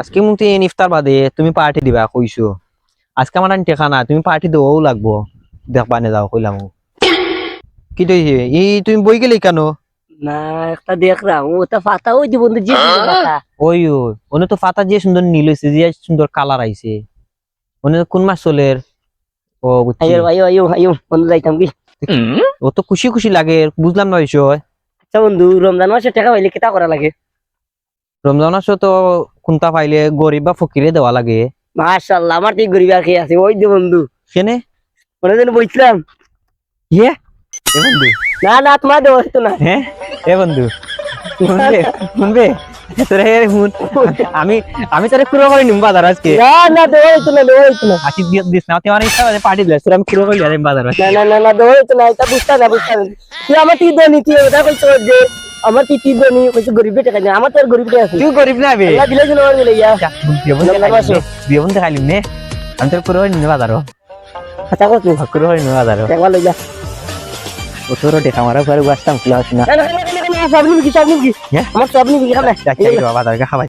আজকে মুখ ইফতার বাদে তুমি পার্টি দিবা কইছো। আজকে আমার টেকা না, তুমি পার্টি দেওয়াও লাগবো। দেখবা নে যাও কইলাম। কি তৈছে তুমি বই গেলি কেন? না একটা দেখ রা ওটা পাতা ওই যে বন্ধু জি পাতা ওই ওনে তো পাতা যে সুন্দর নীল হয়েছে, যে সুন্দর কালার আইছে। ওনে কোন মাস চলের? ও বুঝছি। আইও আইও আইও আইও বন্ধু যাইতাম কি ও তো খুশি খুশি লাগে, বুঝলাম না বিষয়। আচ্ছা বন্ধু রমজান মাসে টাকা পাইলে কিতা করা লাগে? রমজান মাসে তো কোনটা পাইলে গরিব বা ফকিরে দেওয়া লাগে। মাশাআল্লাহ আমার ঠিক গরিব আর কি আছে ওই যে বন্ধু কেনে? মনে যেন বইছিলাম ইয়ে এ বন্ধু, না না তোমার দেওয়া হতো না হ্যাঁ এ বন্ধু শুনবে শুনবে তোরা শুন, আমি আমি তোরা কুড়ো করে নিম বাজার আজকে। না না দেওয়া হতো না দেওয়া হতো না আসি দিস না, তোমার ইচ্ছা পার্টি দিলে তোরা আমি কুড়ো করে নিয়ে বাজার আজকে। না না না না দেওয়া হতো না এটা বুঝতা না তুই আমার তুই দনি তুই ওটা কইছো যে আমার তুই দনি কইছো গরিব টাকা না আমার তো আর গরিব টাকা আছে তুই গরিব না বে? আল্লাহ দিলে যেন আমার মিলে ইয়া বিয়ে দেখাইলিম নে, আমি তোর কুড়ো করে নিয়ে বাজার আচ্ছা কত কুড়ো করে নিয়ে বাজার। একবার লই যা ও তোর দেখা মারা ঘরে বসতাম, খোলা না না না না সব নিবি কি হ্যাঁ? আমার সব নিবি খাবে বাজার খাবাই।